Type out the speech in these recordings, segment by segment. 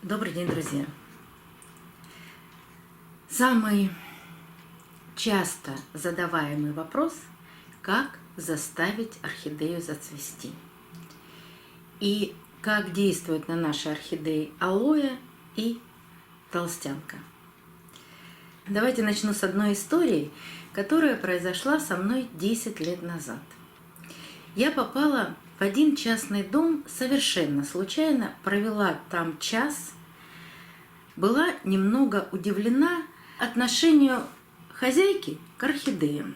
Добрый день, друзья! Самый часто задаваемый вопрос – как заставить орхидею зацвести? И как действуют на наши орхидеи алоэ и толстянка. Давайте начну с одной истории, которая произошла со мной 10 лет назад. Я попала в один частный дом совершенно случайно, провела там час, была немного удивлена отношению хозяйки к орхидеям.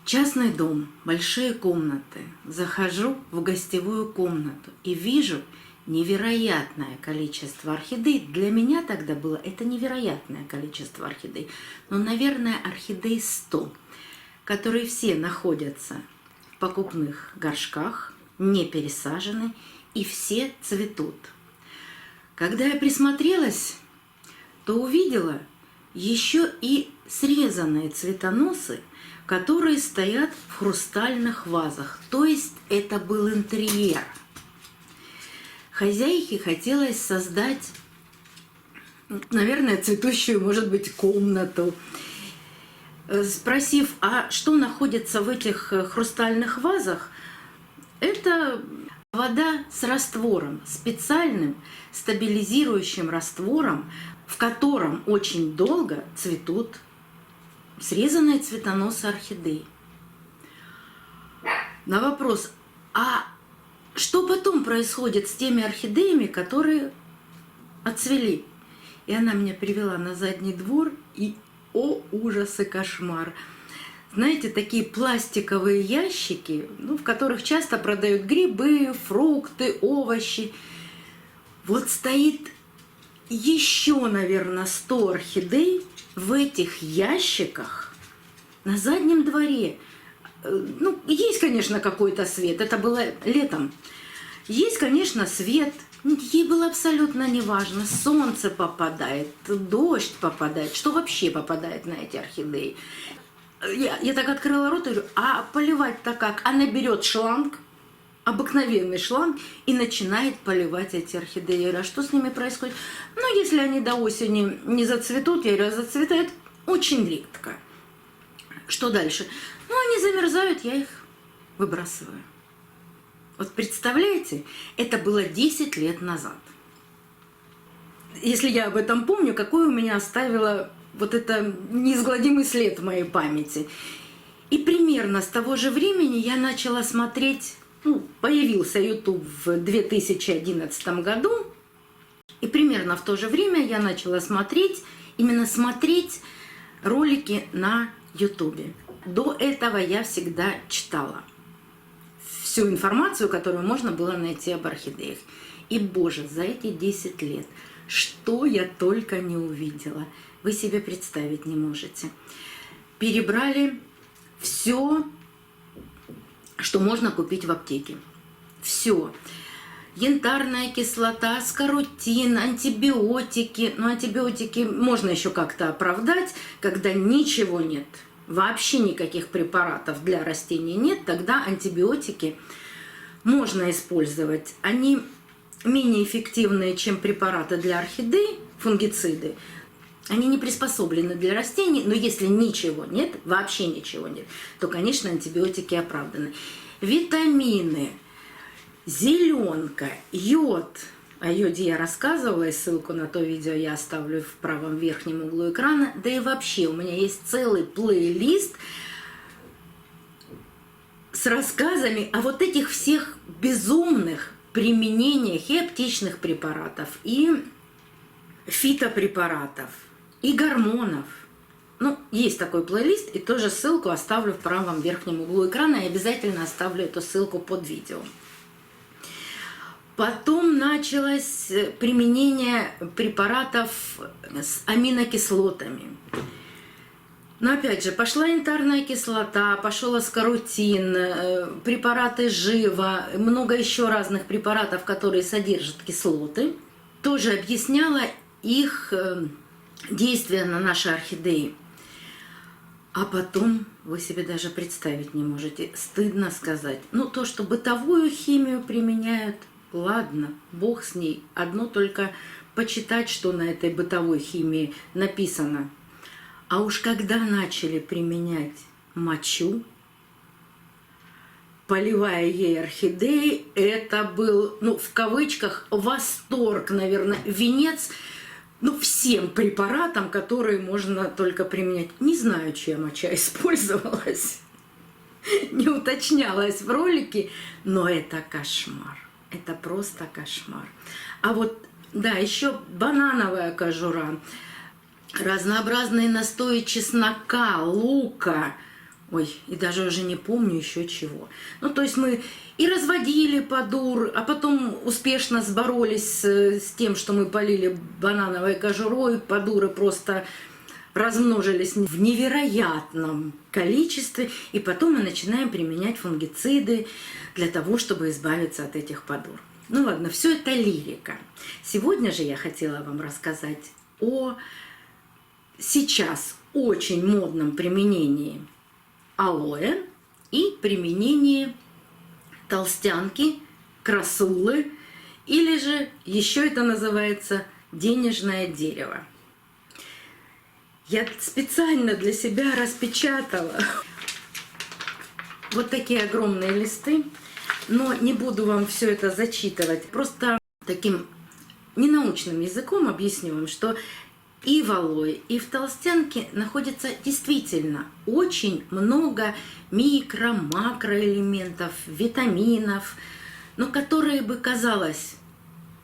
Частный дом, большие комнаты. Захожу в гостевую комнату и вижу невероятное количество орхидей. Для меня тогда было это невероятное количество орхидей. Но, наверное, орхидей 100, которые все находятся в покупных горшках, не пересажены, и все цветут. Когда я присмотрелась, то увидела еще и срезанные цветоносы, которые стоят в хрустальных вазах. То есть это был интерьер. Хозяйке хотелось создать, наверное, цветущую, может быть, комнату. Спросив, а что находится в этих хрустальных вазах, это вода с раствором, специальным стабилизирующим раствором, в котором очень долго цветут срезанные цветоносы орхидей. На вопрос, а что потом происходит с теми орхидеями, которые отцвели? И она меня привела на задний двор, и о, ужас и кошмар! Знаете, такие пластиковые ящики, в которых часто продают грибы, фрукты, овощи. Вот стоит еще, наверное, 100 орхидей в этих ящиках на заднем дворе. Есть, конечно, какой-то свет. Это было летом. Есть, конечно, свет. Ей было абсолютно неважно. Солнце попадает, дождь попадает. Что вообще попадает на эти орхидеи? Я так открыла рот и говорю, а поливать-то как? Она берет шланг, обыкновенный шланг, и начинает поливать эти орхидеи. Я говорю, а что с ними происходит? Если они до осени не зацветут, я говорю, зацветают очень редко. Что дальше? Они замерзают, я их выбрасываю. Вот представляете, это было 10 лет назад. Если я об этом помню, какой у меня оставила вот это неизгладимый след в моей памяти. И примерно с того же времени я начала смотреть, появился YouTube в 2011 году, и примерно в то же время я начала смотреть ролики на YouTube. До этого я всегда читала всю информацию, которую можно было найти об орхидеях. И, боже, за эти 10 лет, что я только не увидела, вы себе представить не можете. Перебрали все, что можно купить в аптеке. Все. Янтарная кислота, скаротин, антибиотики. Антибиотики можно еще как-то оправдать, когда ничего нет. Вообще никаких препаратов для растений нет, тогда антибиотики можно использовать. Они менее эффективные, чем препараты для орхидей, фунгициды. Они не приспособлены для растений, но если ничего нет, вообще ничего нет, то, конечно, антибиотики оправданы. Витамины, зеленка, йод. О йоде я рассказывала, и ссылку на то видео я оставлю в правом верхнем углу экрана. Да и вообще у меня есть целый плейлист с рассказами о вот этих всех безумных применениях и аптечных препаратов, и фитопрепаратов, и гормонов. Есть такой плейлист, и тоже ссылку оставлю в правом верхнем углу экрана, и обязательно оставлю эту ссылку под видео. Потом началось применение препаратов с аминокислотами. Но опять же, пошла янтарная кислота, пошел аскорутин, препараты жива, много еще разных препаратов, которые содержат кислоты. Тоже объясняла их действия на наши орхидеи. А потом, вы себе даже представить не можете, стыдно сказать, то, что бытовую химию применяют ладно, бог с ней. Одно только почитать, что на этой бытовой химии написано. А уж когда начали применять мочу, поливая ей орхидеи, это был, ну, в кавычках, восторг, наверное, венец, ну, всем препаратам, которые можно только применять. Не знаю, чья моча использовалась, не уточнялось в ролике, но это кошмар. Это просто кошмар. А вот, да, еще банановая кожура, разнообразные настои чеснока, лука, ой, и даже уже не помню еще чего. Ну, то есть мы и разводили подур, а потом успешно сборолись с тем, что мы полили банановой кожурой, подуры просто размножились в невероятном количестве, и потом мы начинаем применять фунгициды для того, чтобы избавиться от этих подур. Ну ладно, все это лирика. Сегодня же я хотела вам рассказать о сейчас очень модном применении алоэ и применении толстянки, красулы, или же еще это называется денежное дерево. Я специально для себя распечатала вот такие огромные листы, но не буду вам все это зачитывать. Просто таким ненаучным языком объясню вам, что и в алоэ, и в толстянке находится действительно очень много микро-макроэлементов, витаминов, но которые бы казалось,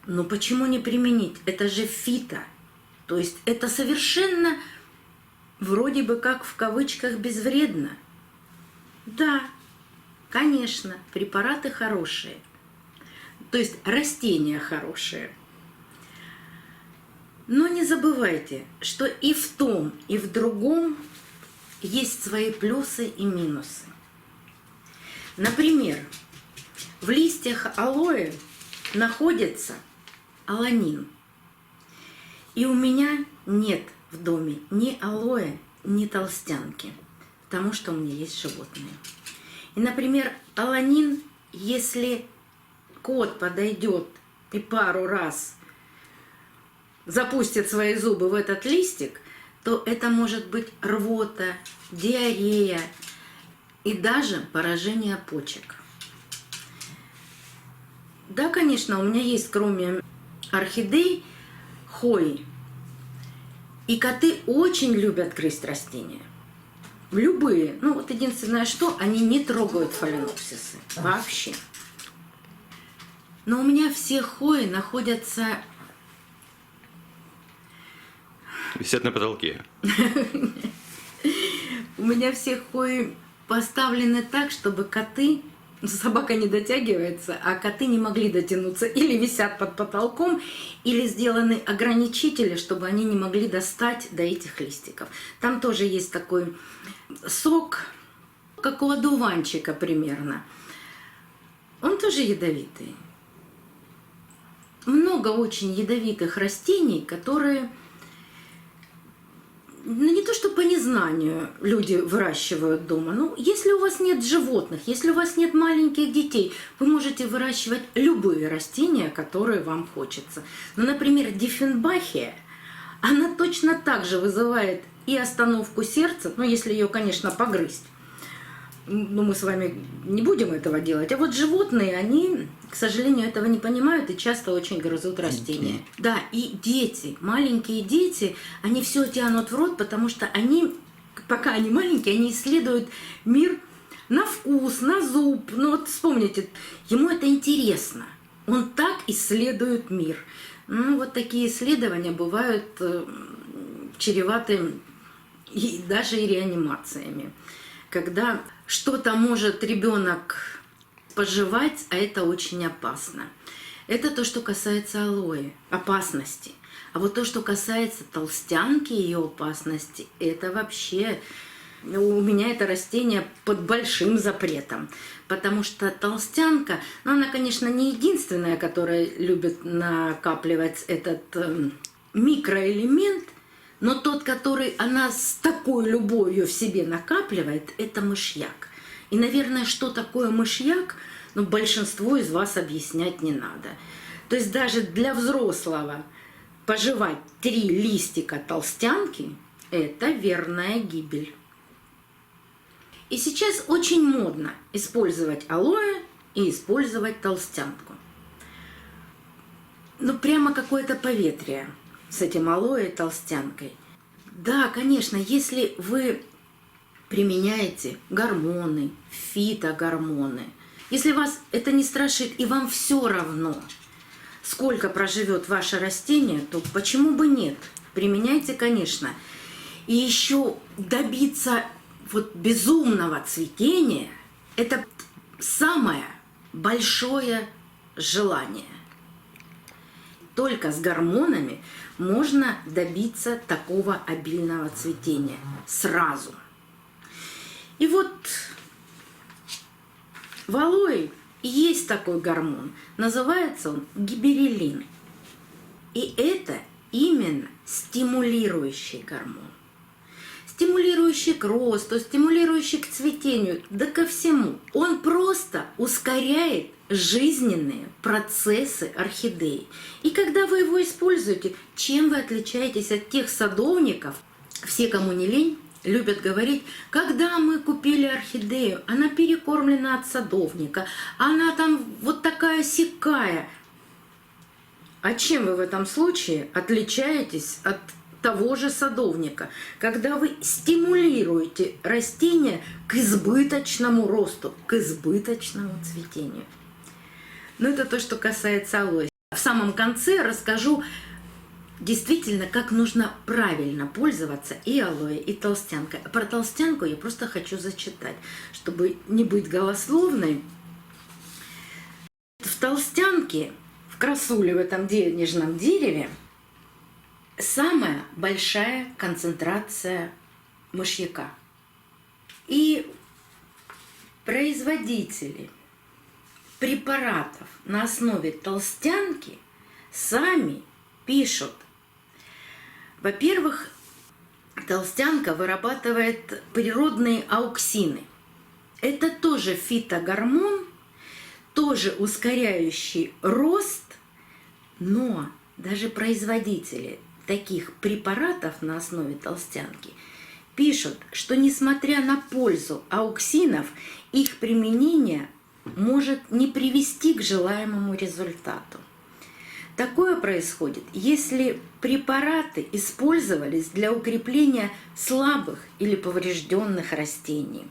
ну почему не применить? Это же фито. То есть это совершенно вроде бы как в кавычках безвредно. Да, конечно, препараты хорошие. То есть растения хорошие. Но не забывайте, что и в том, и в другом есть свои плюсы и минусы. Например, в листьях алоэ находится аланин. И у меня нет в доме ни алоэ, ни толстянки, потому что у меня есть животные. И, например, аланин, если кот подойдет и пару раз запустит свои зубы в этот листик, то это может быть рвота, диарея и даже поражение почек. Да, конечно, у меня есть, кроме орхидей, хвои. И коты очень любят грызть растения. Любые. Ну вот единственное, что они не трогают фаленопсисы. Вообще. Но у меня все хвои находятся... Висят на потолке. У меня все хвои поставлены так, чтобы коты... Собака не дотягивается, а коты не могли дотянуться. Или висят под потолком, или сделаны ограничители, чтобы они не могли достать до этих листиков. Там тоже есть такой сок, как у одуванчика примерно. Он тоже ядовитый. Много очень ядовитых растений, которые... Ну, не то, что по незнанию люди выращивают дома. Ну, если у вас нет животных, если у вас нет маленьких детей, вы можете выращивать любые растения, которые вам хочется. Ну, например, диффенбахия, она точно так же вызывает и остановку сердца, ну, если ее, конечно, погрызть. Ну, мы с вами не будем этого делать. А вот животные, они, к сожалению, этого не понимают и часто очень грызут растения. Да, и дети, маленькие дети, они все тянут в рот, потому что они, пока они маленькие, они исследуют мир на вкус, на зуб. Ну вот вспомните, ему это интересно. Он так исследует мир. Ну вот такие исследования бывают чреваты и даже и реанимациями. Когда что-то может ребенок пожевать, а это очень опасно. Это то, что касается алоэ, опасности. А вот то, что касается толстянки и ее опасности, это вообще... У меня это растение под большим запретом. Потому что толстянка, ну она, конечно, не единственная, которая любит накапливать этот микроэлемент, но тот, который она с такой любовью в себе накапливает, это мышьяк. И, наверное, что такое мышьяк, Но большинству из вас объяснять не надо. То есть даже для взрослого пожевать 3 листика толстянки – это верная гибель. И сейчас очень модно использовать алоэ и использовать толстянку. Ну, прямо какое-то поветрие с этим алоэ и толстянкой. Да, конечно, если вы применяете гормоны, фитогормоны, если вас это не страшит и вам все равно, сколько проживет ваше растение, то почему бы нет? Применяйте, конечно. И еще добиться вот безумного цветения – это самое большое желание. Только с гормонами можно добиться такого обильного цветения сразу. И вот в алоэ есть такой гормон, называется он гибереллин. И это именно стимулирующий гормон. Стимулирующий к росту, стимулирующий к цветению, да ко всему. Он просто ускоряет жизненные процессы орхидеи. И когда вы его используете, чем вы отличаетесь от тех садовников, все, кому не лень, любят говорить, когда мы купили орхидею, она перекормлена от садовника, она там вот такая-сякая. А чем вы в этом случае отличаетесь от того же садовника, когда вы стимулируете растение к избыточному росту, к избыточному цветению? Но это то, что касается алоэ. В самом конце расскажу действительно, как нужно правильно пользоваться и алоэ, и толстянкой. Про толстянку я просто хочу зачитать, чтобы не быть голословной. В толстянке, в красуле, в этом денежном дереве, самая большая концентрация мышьяка. И производители препаратов на основе толстянки сами пишут. Во-первых, толстянка вырабатывает природные ауксины. Это тоже фитогормон, тоже ускоряющий рост, но даже производители таких препаратов на основе толстянки пишут, что несмотря на пользу ауксинов, их применение может не привести к желаемому результату. Такое происходит, если препараты использовались для укрепления слабых или поврежденных растений.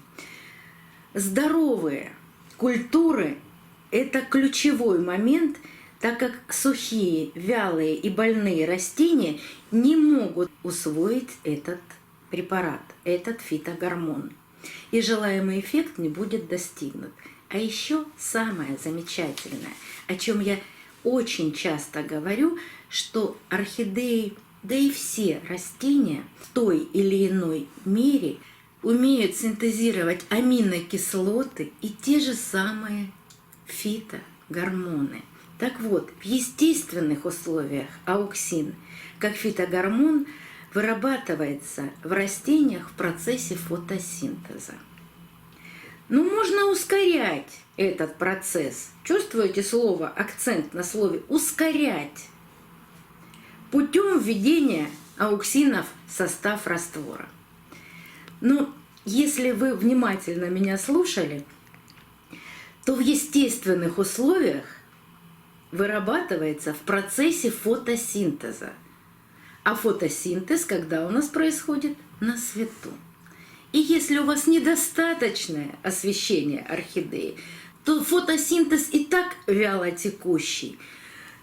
Здоровые культуры – это ключевой момент, так как сухие, вялые и больные растения не могут усвоить этот препарат, этот фитогормон. И желаемый эффект не будет достигнут. А еще самое замечательное, о чем я очень часто говорю, что орхидеи, да и все растения в той или иной мере умеют синтезировать аминокислоты и те же самые фитогормоны. Так вот, в естественных условиях ауксин, как фитогормон, вырабатывается в растениях в процессе фотосинтеза. Но можно ускорять этот процесс. Чувствуете слово, акцент на слове «ускорять» путем введения ауксинов в состав раствора. Но если вы внимательно меня слушали, то в естественных условиях вырабатывается в процессе фотосинтеза. А фотосинтез когда у нас происходит? На свету. И если у вас недостаточное освещение орхидеи, то фотосинтез и так вяло текущий.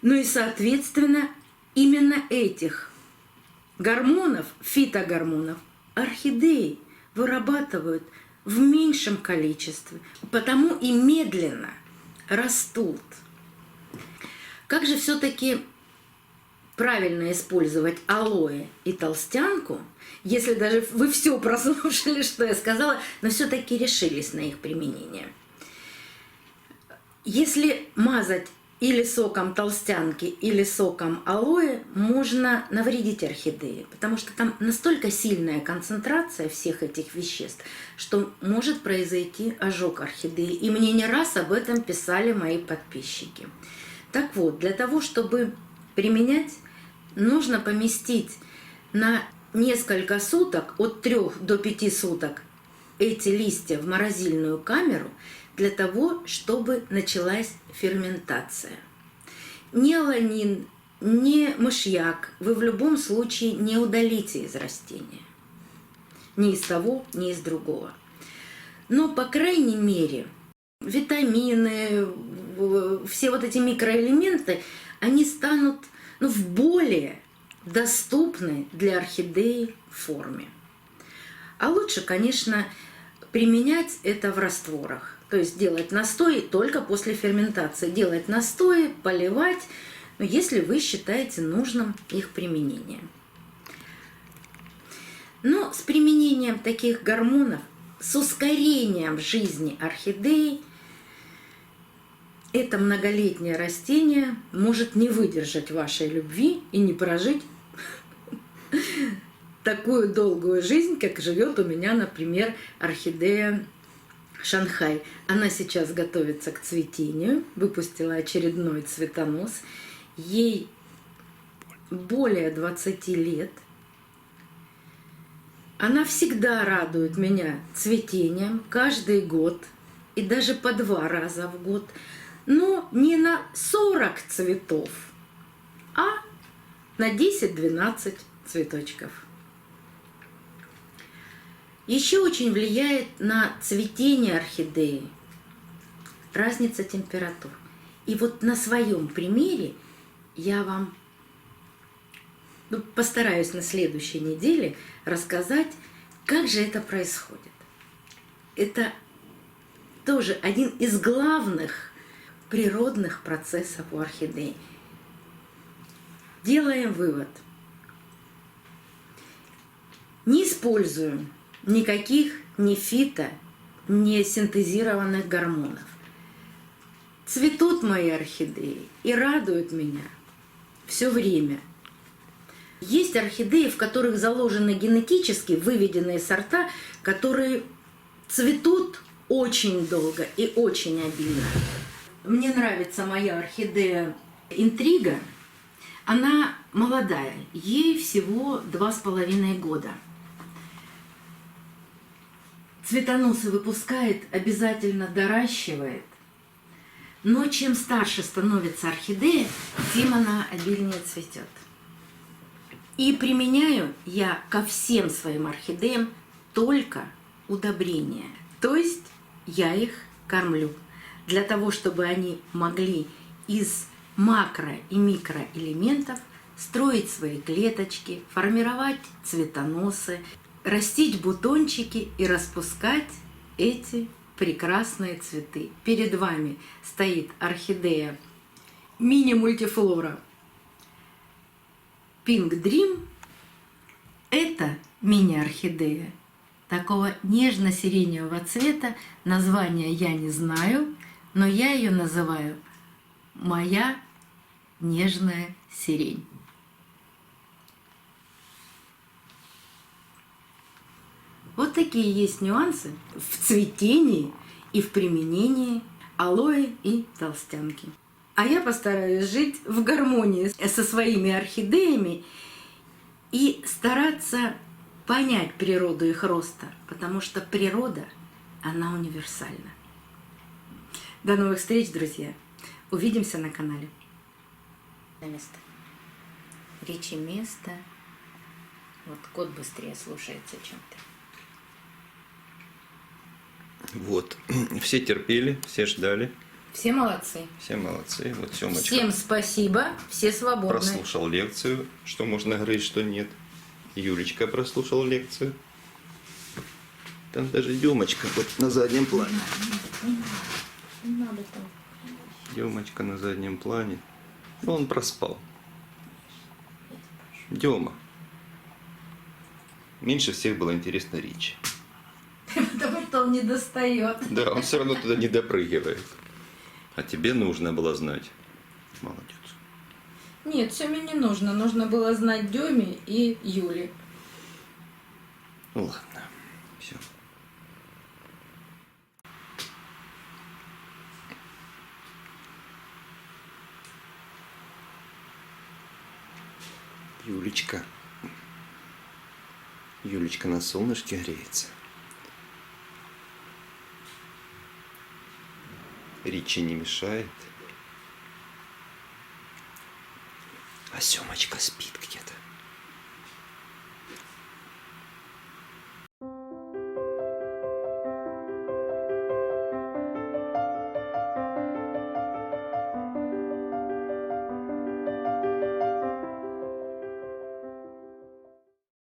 Ну и, соответственно, именно этих гормонов, фитогормонов, орхидеи вырабатывают в меньшем количестве, потому и медленно растут. Как же все-таки правильно использовать алоэ и толстянку, если даже вы все прослушали, что я сказала, но все-таки решились на их применение? Если мазать или соком толстянки, или соком алоэ можно навредить орхидее, потому что там настолько сильная концентрация всех этих веществ, что может произойти ожог орхидеи. И мне не раз об этом писали мои подписчики. Так вот, для того, чтобы применять, нужно поместить на несколько суток, от 3 до 5 суток, эти листья в морозильную камеру, для того, чтобы началась ферментация. Ни аланин, ни мышьяк вы в любом случае не удалите из растения. Ни из того, ни из другого. Но, по крайней мере, витамины, все вот эти микроэлементы, они станут в более доступной для орхидеи форме. А лучше, конечно, применять это в растворах. То есть делать настои только после ферментации. Делать настои, поливать, если вы считаете нужным их применение. Но с применением таких гормонов, с ускорением жизни орхидеи, это многолетнее растение может не выдержать вашей любви и не прожить такую долгую жизнь, как живет у меня, например, орхидея Шанхай. Она сейчас готовится к цветению, выпустила очередной цветонос. Ей более 20 лет. Она всегда радует меня цветением, каждый год, и даже по 2 раза в год. Но не на 40 цветов, а на 10-12 цветочков. Еще очень влияет на цветение орхидеи разница температур. И вот на своем примере я вам постараюсь на следующей неделе рассказать, как же это происходит. Это тоже один из главных природных процессов у орхидеи. Делаем вывод. Не используем никаких ни фито, ни синтезированных гормонов. Цветут мои орхидеи и радуют меня все время. Есть орхидеи, в которых заложены генетически выведенные сорта, которые цветут очень долго и очень обильно. Мне нравится моя орхидея Интрига. Она молодая, ей всего 2,5 года. Цветоносы выпускает, обязательно доращивает. Но чем старше становится орхидея, тем она обильнее цветет. И применяю я ко всем своим орхидеям только удобрения. То есть я их кормлю для того, чтобы они могли из макро- и микроэлементов строить свои клеточки, формировать цветоносы, растить бутончики и распускать эти прекрасные цветы. Перед вами стоит орхидея мини-мультифлора Pink Dream. Это мини-орхидея такого нежно-сиреневого цвета. Название я не знаю, но я ее называю «Моя нежная сирень». Вот такие есть нюансы в цветении и в применении алоэ и толстянки. А я постараюсь жить в гармонии со своими орхидеями и стараться понять природу их роста, потому что природа, она универсальна. До новых встреч, друзья! Увидимся на канале. Место. Речи место. Вот кот быстрее слушается, чем ты. Вот. Все терпели, все ждали. Все молодцы. Все молодцы. Вот Семочка Всем спасибо, все свободны. прослушал лекцию, что можно грызть, что нет. Юлечка прослушал лекцию. Там даже Демочка вот на заднем плане. Не надо там. Демочка на заднем плане. Ну, он проспал. Дема. Меньше всех было интересно Ричи. Потому что он не достает. Да, он все равно туда не допрыгивает. А тебе нужно было знать. Молодец. Нет, Семе не нужно. Нужно было знать Деме и Юле. Ну ладно. Все. Юлечка. Юлечка на солнышке греется. Ричи не мешает. А Семочка спит где-то.